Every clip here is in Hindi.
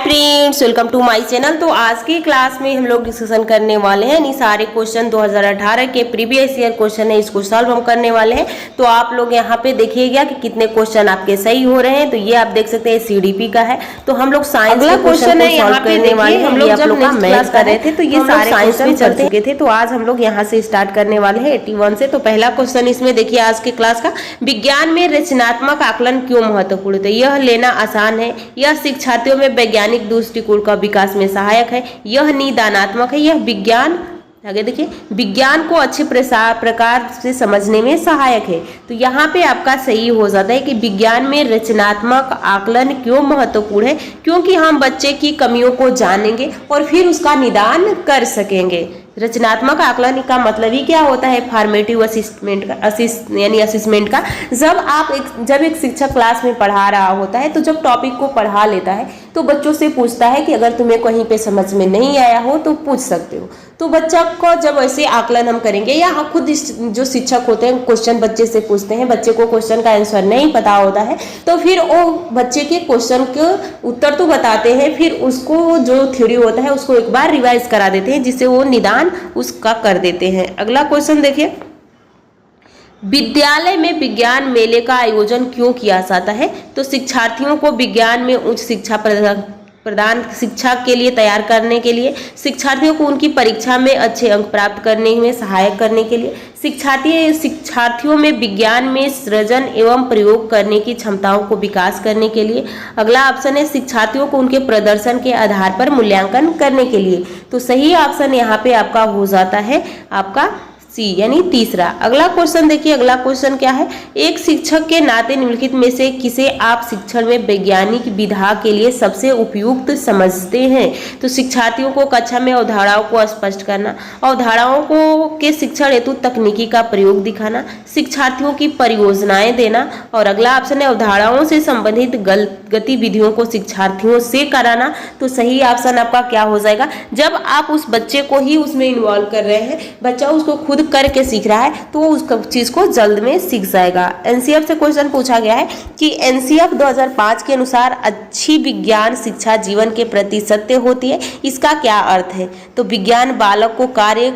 Friends, welcome to my channel. तो आज की क्लास में हम लोग डिस्कशन करने वाले हैं इन सारे क्वेश्चन 2018 के प्रीवियस ईयर क्वेश्चन है, इसको सॉल्व हम करने वाले हैं। तो आप लोग यहाँ पे देखिएगा कि कितने क्वेश्चन आपके सही हो रहे हैं। तो ये आप देख सकते हैं सीडीपी का है। तो हम लोग साइंस के क्वेश्चन है यहाँ पे करने वाले हैं। हम लोग जब नेक्स्ट क्लास कर रहे थे तो ये सारे साइंस में चल चुके थे। तो आज हम लोग यहाँ से स्टार्ट करने वाले हैं 81 से। तो पहला क्वेश्चन इसमें देखिए आज के क्लास का, विज्ञान में रचनात्मक आकलन क्यों महत्वपूर्ण है? यह लेना आसान है, यह शिक्षार्थियों में वैज्ञानिक दृष्टिकोण का विकास में सहायक है, यह निदानात्मक है, यह विज्ञान, आगे देखिए, विज्ञान को अच्छे प्रकार से समझने में सहायक है। तो यहाँ पे आपका सही हो जाता है कि विज्ञान में रचनात्मक आकलन क्यों महत्वपूर्ण है, क्योंकि हम बच्चे की कमियों को जानेंगे और फिर उसका निदान कर सकेंगे। रचनात्मक आकलन का मतलब ही क्या होता है? फॉर्मेटिव असिस्टमेंट का, असिस्मेंट का। जब एक शिक्षक क्लास में पढ़ा रहा होता है तो जब टॉपिक को पढ़ा लेता है तो बच्चों से पूछता है कि अगर तुम्हें कहीं पे समझ में नहीं आया हो तो पूछ सकते हो। तो बच्चा को जब ऐसे आकलन हम करेंगे या खुद जो शिक्षक होते हैं क्वेश्चन बच्चे से पूछते हैं, बच्चे को क्वेश्चन का आंसर नहीं पता होता है तो फिर वो बच्चे के क्वेश्चन के उत्तर तो बताते हैं, फिर उसको जो थ्योरी होता है उसको एक बार रिवाइज करा देते हैं जिससे वो निदान उसका कर देते हैं। अगला क्वेश्चन देखिए, विद्यालय में विज्ञान मेले का आयोजन क्यों किया जाता है? तो शिक्षार्थियों को विज्ञान में उच्च शिक्षा प्रदान शिक्षा के लिए तैयार करने के लिए, शिक्षार्थियों को उनकी परीक्षा में अच्छे अंक प्राप्त करने में सहायक करने के लिए, शिक्षार्थियों में विज्ञान में सृजन एवं प्रयोग करने की क्षमताओं को विकास करने के लिए। अगला ऑप्शन है शिक्षार्थियों को उनके प्रदर्शन के आधार पर मूल्यांकन करने के लिए। तो सही ऑप्शन यहाँ पे आपका हो जाता है आपका सी, यानी तीसरा। अगला क्वेश्चन देखिए, अगला क्वेश्चन क्या है? एक शिक्षक के नाते निम्नलिखित में से किसे आप शिक्षण में वैज्ञानिक विधा के लिए सबसे उपयुक्त समझते हैं? तो शिक्षार्थियों को कक्षा में अवधारणाओं को स्पष्ट करना, अवधारणाओं को के शिक्षण हेतु तकनीकी का प्रयोग दिखाना, शिक्षार्थियों की परियोजनाएं देना, और अगला ऑप्शन है अवधारणाओं से संबंधित गतिविधियों को शिक्षार्थियों से कराना। तो सही ऑप्शन आपका क्या हो जाएगा? जब आप उस बच्चे को ही उसमें इन्वॉल्व कर रहे हैं, बच्चा उसको खुद करके सीख रहा है तो वो उस चीज को जल्द में सीख जाएगा। एनसीएफ से क्वेश्चन पूछा गया है कि एनसीएफ 2005 के अनुसार अच्छी विज्ञान शिक्षा जीवन के प्रति सत्य होती है, इसका क्या अर्थ है? तो विज्ञान बालक को कार्य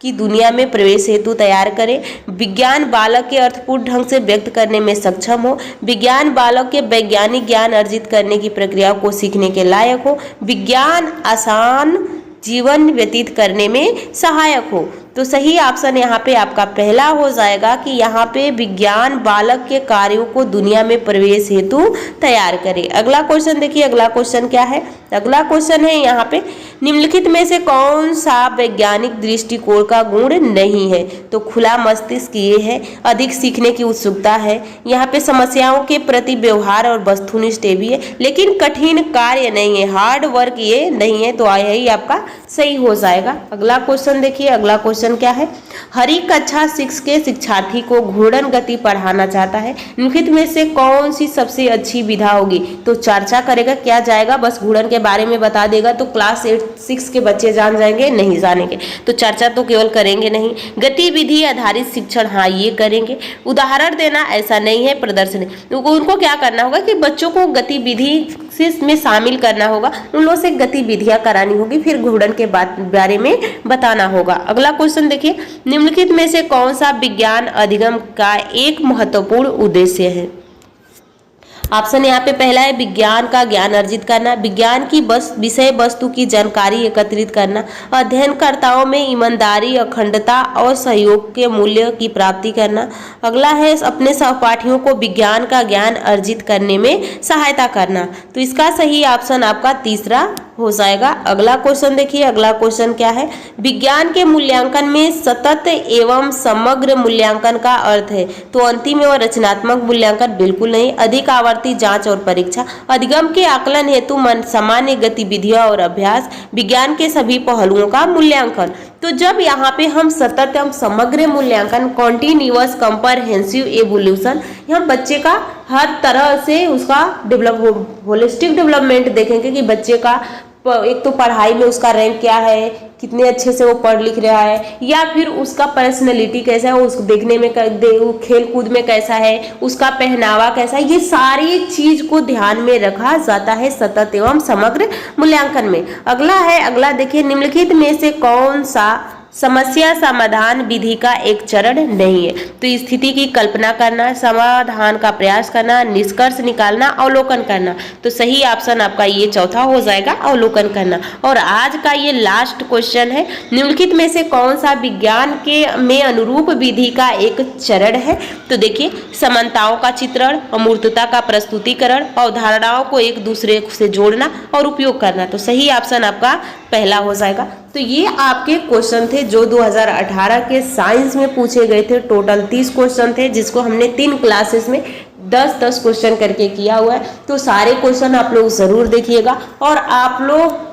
की दुनिया में प्रवेश हेतु तैयार करे, विज्ञान बालक के अर्थपूर्ण ढंग से व्यक्त करने में सक्षम हो, विज्ञान बालक के वैज्ञानिक ज्ञान अर्जित करने की प्रक्रिया को सीखने के लायक हो, विज्ञान आसान जीवन व्यतीत करने में सहायक हो। तो सही ऑप्शन यहाँ पे आपका पहला हो जाएगा कि यहाँ पे विज्ञान बालक के कार्यों को दुनिया में प्रवेश हेतु तैयार करे। अगला क्वेश्चन देखिए, अगला क्वेश्चन क्या है? अगला क्वेश्चन है यहाँ पे, निम्नलिखित में से कौन सा वैज्ञानिक दृष्टिकोण का गुण नहीं है? तो खुला मस्तिष्क ये है, अधिक सीखने की उत्सुकता है, यहाँ पे समस्याओं के प्रति व्यवहार और वस्तुनिष्ठ भी है, लेकिन कठिन कार्य नहीं है, हार्ड वर्क ये नहीं है। तो यही आपका सही हो जाएगा। अगला क्वेश्चन देखिए, अगला क्वेश्चन क्या है? हरी कक्षा 6 के शिक्षार्थी को घूर्णन गति पढ़ाना चाहता है, निम्नलिखित में से कौन सी सबसे अच्छी विधा होगी? तो चर्चा करेगा, क्या जाएगा? बस घूर्णन के बारे में बता देगा तो क्लास 6 के बच्चे जान जाएंगे? नहीं जानेंगे। तो चर्चा तो केवल करेंगे नहीं। गतिविधि आधारित शिक्षण, हाँ ये करेंगे। उदाहरण देना, ऐसा नहीं है। प्रदर्शन, तो उनको क्या करना होगा कि बच्चों को गतिविधि में शामिल करना होगा, उन लोगों से गतिविधियां करानी होगी, फिर घूर्णन के बारे में बताना होगा। अगला क्वेश्चन देखिए, निम्नलिखित में से कौन सा विज्ञान अधिगम का एक महत्वपूर्ण उद्देश्य है? ऑप्शन यहाँ पे पहला है विज्ञान का ज्ञान अर्जित करना, विज्ञान की विषय वस्तु की जानकारी एकत्रित करना, अध्ययनकर्ताओं में ईमानदारी, अखंडता और सहयोग के मूल्य की प्राप्ति करना। अगला है अपने सहपाठियों को विज्ञान का ज्ञान अर्जित करने में सहायता करना। तो इसका सही ऑप्शन आपका तीसरा हो जाएगा। अगला क्वेश्चन देखिए, अगला क्वेश्चन क्या है? विज्ञान के मूल्यांकन में सतत एवं समग्र मूल्यांकन का अर्थ है? तो अंतिम एवं रचनात्मक मूल्यांकन बिल्कुल नहीं, अधिक आवर्ती जांच और परीक्षा, अधिगम के आकलन हेतु सामान्य गतिविधियां और अभ्यास, विज्ञान के सभी पहलुओं का मूल्यांकन। तो जब यहाँ पे हम सतत एवं समग्र मूल्यांकन, कॉन्टिन्यूअस कंप्रहेंसिव एवोल्यूशन, हम बच्चे का हर तरह से उसका होलिस्टिक डेवलपमेंट देखेंगे कि बच्चे का एक तो पढ़ाई में उसका रैंक क्या है, कितने अच्छे से वो पढ़ लिख रहा है, या फिर उसका पर्सनैलिटी कैसा है, उसको देखने में खेल कूद में कैसा है, उसका पहनावा कैसा है, ये सारी चीज को ध्यान में रखा जाता है सतत एवं समग्र मूल्यांकन में। अगला देखिए, निम्नलिखित में से कौन सा समस्या समाधान विधि का एक चरण नहीं है। तो स्थिति की कल्पना करना, समाधान का प्रयास करना, निष्कर्ष निकालना, अवलोकन करना। तो सही ऑप्शन आपका ये चौथा हो जाएगा, अवलोकन करना। और आज का ये लास्ट क्वेश्चन है, निम्नलिखित में से कौन सा विज्ञान के में अनुरूप विधि का एक चरण है। तो देखिए, समानताओं का चित्रण, अमूर्तता का प्रस्तुतिकरण, अवधारणाओं को एक दूसरे से जोड़ना और उपयोग करना। तो सही ऑप्शन आपका पहला हो जाएगा। तो ये आपके क्वेश्चन थे जो 2018 के साइंस में पूछे गए थे। टोटल 30 क्वेश्चन थे, जिसको हमने 3 क्लासेस में 10-10 क्वेश्चन करके किया हुआ है। तो सारे क्वेश्चन आप लोग जरूर देखिएगा, और आप लोग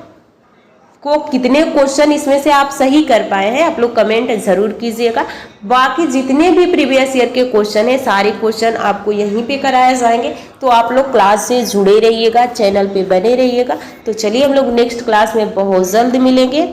को कितने क्वेश्चन इसमें से आप सही कर पाए हैं आप लोग कमेंट जरूर कीजिएगा। बाकी जितने भी प्रीवियस ईयर के क्वेश्चन है, सारे क्वेश्चन आपको यहीं पे कराए जाएंगे। तो आप लोग क्लास से जुड़े रहिएगा, चैनल पे बने रहिएगा। तो चलिए हम लोग नेक्स्ट क्लास में बहुत जल्द मिलेंगे।